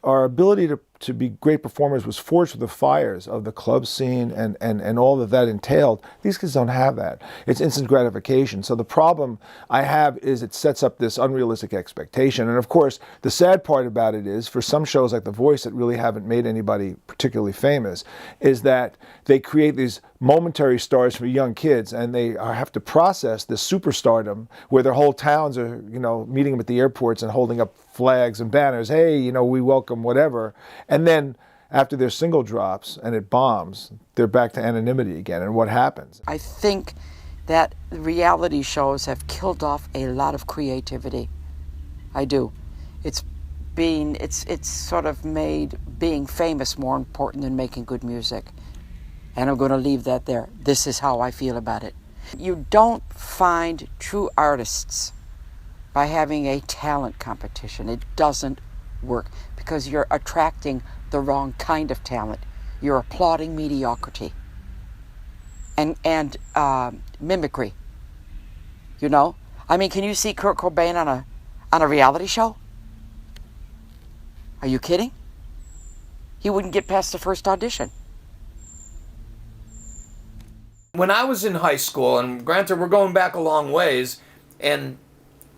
our ability to be great performers was forged with the fires of the club scene and all that entailed. These kids don't have that. It's instant gratification. So the problem I have is it sets up this unrealistic expectation. And of course, the sad part about it is, for some shows like The Voice that really haven't made anybody particularly famous, is that they create these momentary stars for young kids, and they have to process this superstardom where their whole towns are, meeting them at the airports and holding up flags and banners. Hey, we welcome whatever. And then after their single drops and it bombs, they're back to anonymity again. And what happens? I think that reality shows have killed off a lot of creativity. I do. It's sort of made being famous more important than making good music. And I'm going to leave that there. This is how I feel about it. You don't find true artists by having a talent competition. It doesn't work because you're attracting the wrong kind of talent. You're applauding mediocrity and mimicry. Can you see Kurt Cobain on a reality show? Are you kidding? He wouldn't get past the first audition. When I was in high school, and granted we're going back a long ways, and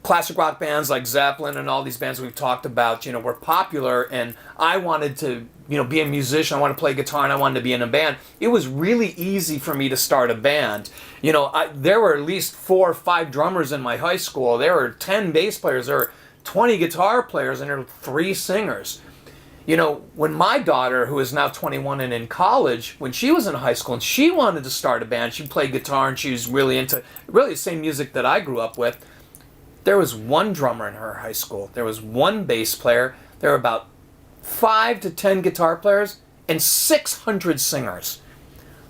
classic rock bands like Zeppelin and all these bands we've talked about, were popular, and I wanted to, be a musician, I wanted to play guitar, and I wanted to be in a band. It was really easy for me to start a band. There were at least 4 or 5 drummers in my high school. There were 10 bass players, there were 20 guitar players, and there were 3 singers. When my daughter, who is now 21 and in college, when she was in high school and she wanted to start a band, she played guitar and she was really into the same music that I grew up with. There was 1 drummer in her high school. There was 1 bass player. There were about 5 to 10 guitar players and 600 singers.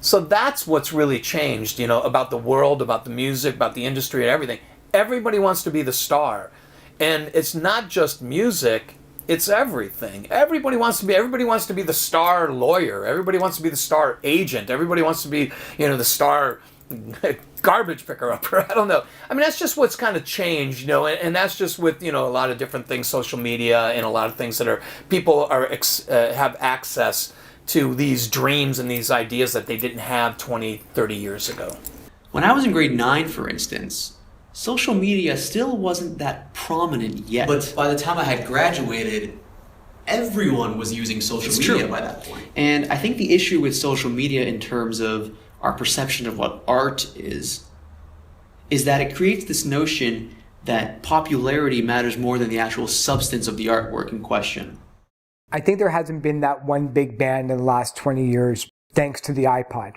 So that's what's really changed, about the world, about the music, about the industry and everything. Everybody wants to be the star. And it's not just music. It's everything. Everybody wants to be the star lawyer. Everybody wants to be the star agent. Everybody wants to be, the star garbage picker upper. I don't know. That's just what's kind of changed, and that's just with, a lot of different things, social media and a lot of things that people have access to these dreams and these ideas that they didn't have 20, 30 years ago. When I was in grade 9, for instance, social media still wasn't that prominent yet. But by the time I had graduated, everyone was using social media by that point. And I think the issue with social media in terms of our perception of what art is that it creates this notion that popularity matters more than the actual substance of the artwork in question. I think there hasn't been that one big band in the last 20 years thanks to the iPod.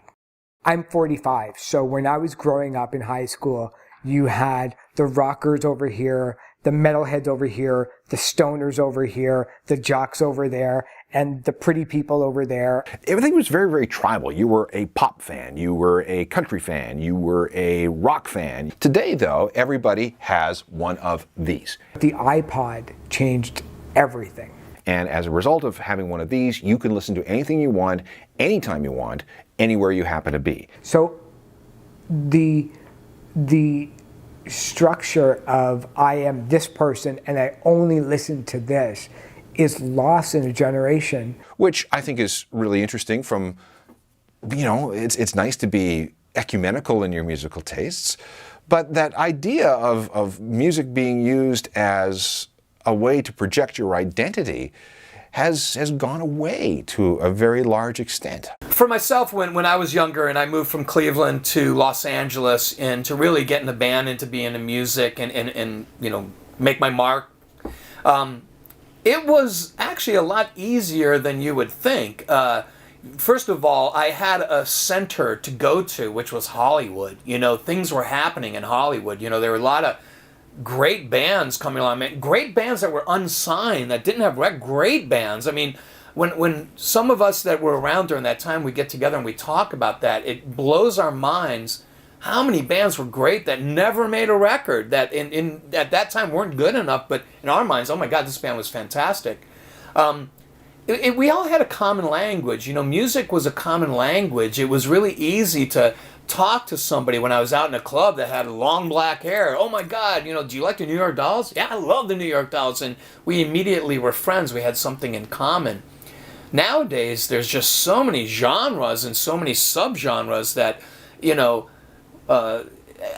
I'm 45, so when I was growing up in high school, you had the rockers over here, the metalheads over here, the stoners over here, the jocks over there, and the pretty people over there. Everything was very, very tribal. You were a pop fan, you were a country fan, you were a rock fan. Today, though, everybody has one of these. The iPod changed everything. And as a result of having one of these, you can listen to anything you want, anytime you want, anywhere you happen to be. So the structure of I am this person and I only listen to this is lost in a generation. Which I think is really interesting from, it's nice to be ecumenical in your musical tastes, but that idea of music being used as a way to project your identity has gone away to a very large extent. For myself, when I was younger and I moved from Cleveland to Los Angeles and to really get in the band and to be into music and make my mark, it was actually a lot easier than you would think. First of all, I had a center to go to, which was Hollywood. Things were happening in Hollywood. There were a lot of great bands coming along, great bands that were unsigned, that didn't have great bands. When some of us that were around during that time, we get together and we talk about that, it blows our minds how many bands were great that never made a record, that at that time weren't good enough, but in our minds, oh my God, this band was fantastic. we all had a common language. You know, music was a common language. It was really easy to talk to somebody when I was out in a club that had long black hair. Oh my God, you know, do you like the New York Dolls? Yeah, I love the New York Dolls. And we immediately were friends. We had something in common. Nowadays, there's just so many genres and so many subgenres that, you know,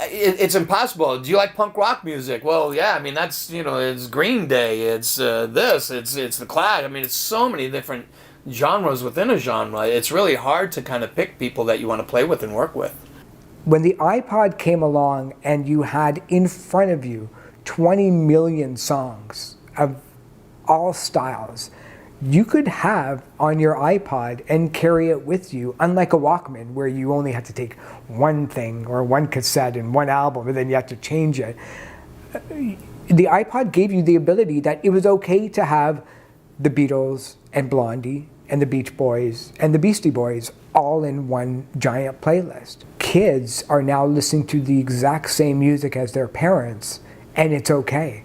it's impossible. Do you like punk rock music? Well, yeah, I mean, that's, you know, it's Green Day, it's it's the Clash. I mean, it's so many different genres within a genre. It's really hard to kind of pick people that you want to play with and work with. When the iPod came along and you had in front of you 20 million songs of all styles, you could have on your iPod and carry it with you, unlike a Walkman where you only had to take one thing or one cassette and one album and then you have to change it. The iPod gave you the ability that it was okay to have the Beatles and Blondie and the Beach Boys and the Beastie Boys all in one giant playlist. Kids are now listening to the exact same music as their parents, and it's okay.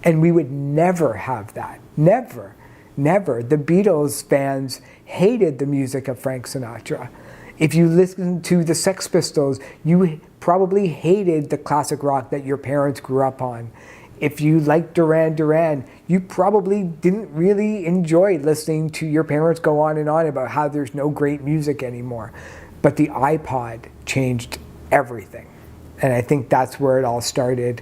And we would never have that. Never. Never. The Beatles fans hated the music of Frank Sinatra. If you listen to the Sex Pistols, you probably hated the classic rock that your parents grew up on. If you liked Duran Duran, you probably didn't really enjoy listening to your parents go on and on about how there's no great music anymore. But the iPod changed everything. And I think that's where it all started,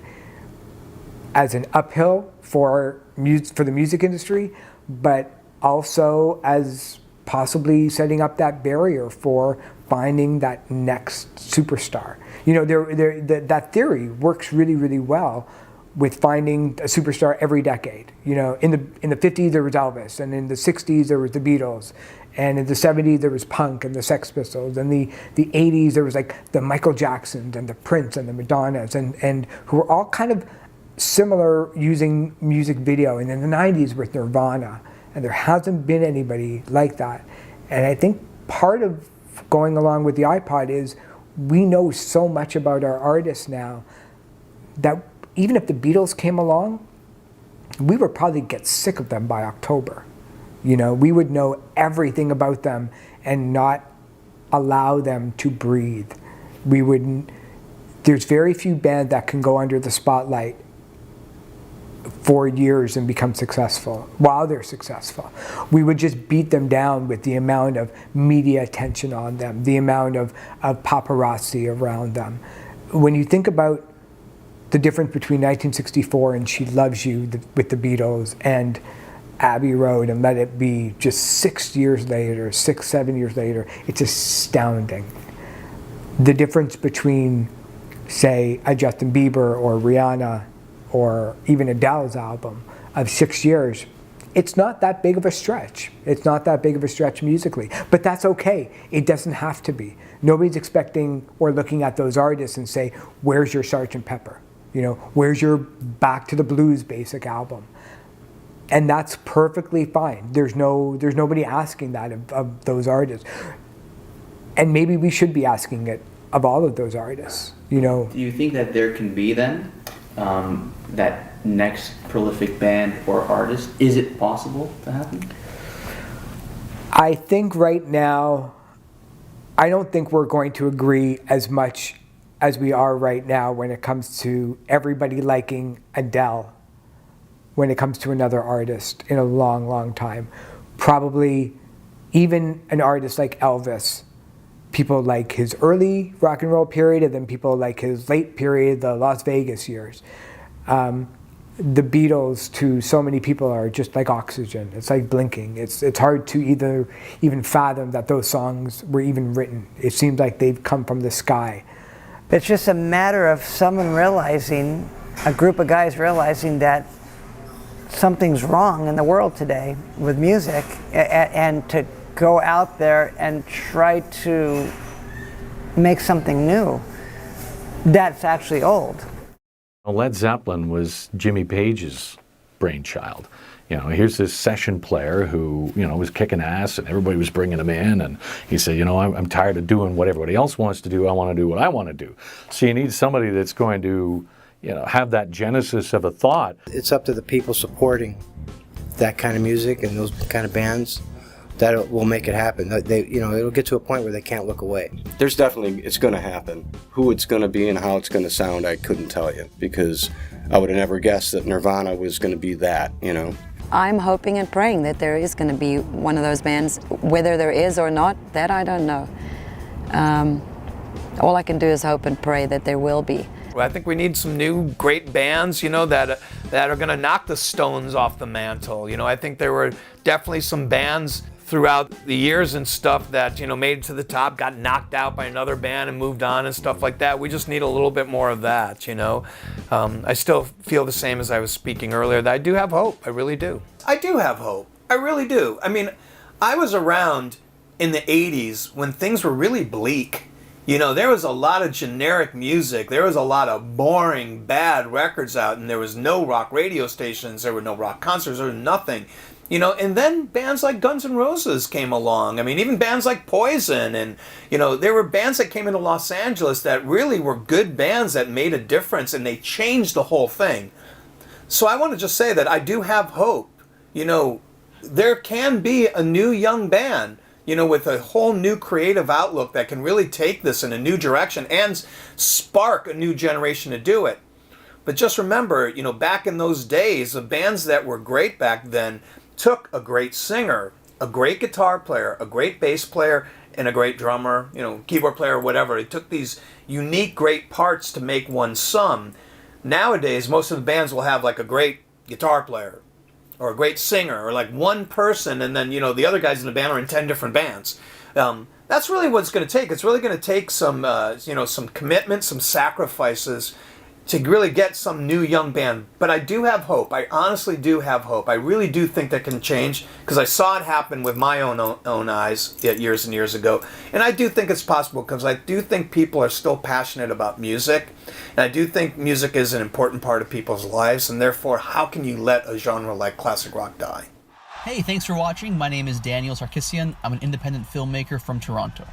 as an uphill for the music industry, but also as possibly setting up that barrier for finding that next superstar. You know, that theory works really, really well with finding a superstar every decade. You know, in the 50s there was Elvis, and in the 60s there was the Beatles, and in the 70s there was punk and the Sex Pistols, and the 80s there was like the Michael Jacksons and the Prince and the Madonnas, and who were all kind of similar using music video. And in the 90s with Nirvana, and there hasn't been anybody like that. And I think part of going along with the iPod is we know so much about our artists now that even if the Beatles came along, we would probably get sick of them by October. You know, we would know everything about them and not allow them to breathe. There's very few bands that can go under the spotlight for years and become successful while they're successful. We would just beat them down with the amount of media attention on them, the amount of paparazzi around them. When you think about the difference between 1964 and She Loves You with the Beatles and Abbey Road and Let It Be just 7 years later, it's astounding. The difference between, say, a Justin Bieber or Rihanna or even Adele's album of 6 years, it's not that big of a stretch. It's not that big of a stretch musically, but that's okay. It doesn't have to be. Nobody's expecting or looking at those artists and say, where's your Sgt. Pepper? You know, where's your Back to the Blues basic album? And that's perfectly fine. There's nobody asking that of those artists. And maybe we should be asking it of all of those artists, you know. Do you think that there can be then that next prolific band or artist? Is it possible to happen? I think right now, I don't think we're going to agree as much as we are right now when it comes to everybody liking Adele, when it comes to another artist in a long, long time. Probably even an artist like Elvis, people like his early rock and roll period, and then people like his late period, the Las Vegas years. The Beatles to so many people are just like oxygen. It's like blinking. It's hard to even fathom that those songs were even written. It seems like they've come from the sky. It's just a matter of someone realizing, a group of guys realizing that something's wrong in the world today with music, and to go out there and try to make something new that's actually old. Led Zeppelin was Jimmy Page's brainchild. You know, here's this session player who, you know, was kicking ass and everybody was bringing him in, and he said, you know, I'm tired of doing what everybody else wants to do. I want to do what I want to do. So you need somebody that's going to, you know, have that genesis of a thought. It's up to the people supporting that kind of music and those kind of bands, that will make it happen. It'll get to a point where they can't look away. There's definitely, it's going to happen. Who it's going to be and how it's going to sound, I couldn't tell you, because I would have never guessed that Nirvana was going to be that, you know. I'm hoping and praying that there is going to be one of those bands. Whether there is or not, that I don't know. All I can do is hope and pray that there will be. I think we need some new great bands, you know, that are going to knock the Stones off the mantle. You know, I think there were definitely some bands throughout the years and stuff that, you know, made it to the top, got knocked out by another band and moved on and stuff like that. We just need a little bit more of that, you know. I still feel the same as I was speaking earlier, that I do have hope. I really do. I do have hope. I really do. I mean, I was around in the 80s when things were really bleak. You know, there was a lot of generic music. There was a lot of boring, bad records out, and there was no rock radio stations. There were no rock concerts. There was nothing. You know, and then bands like Guns N' Roses came along. I mean, even bands like Poison, and, you know, there were bands that came into Los Angeles that really were good bands that made a difference, and they changed the whole thing. So I want to just say that I do have hope. You know, there can be a new young band, you know, with a whole new creative outlook that can really take this in a new direction and spark a new generation to do it. But just remember, you know, back in those days, the bands that were great back then took a great singer, a great guitar player, a great bass player, and a great drummer, you know, keyboard player, whatever. It took these unique, great parts to make one sum. Nowadays, most of the bands will have like a great guitar player, or a great singer, or like one person, and then, you know, the other guys in the band are in 10 different bands. That's really what it's going to take. It's really going to take some, you know, some commitment, some sacrifices to really get some new young band. But I do have hope. I honestly do have hope. I really do think that can change, because I saw it happen with my own eyes years and years ago. And I do think it's possible, because I do think people are still passionate about music. And I do think music is an important part of people's lives. And therefore, how can you let a genre like classic rock die? Hey, thanks for watching. My name is Daniel Sarkissian. I'm an independent filmmaker from Toronto.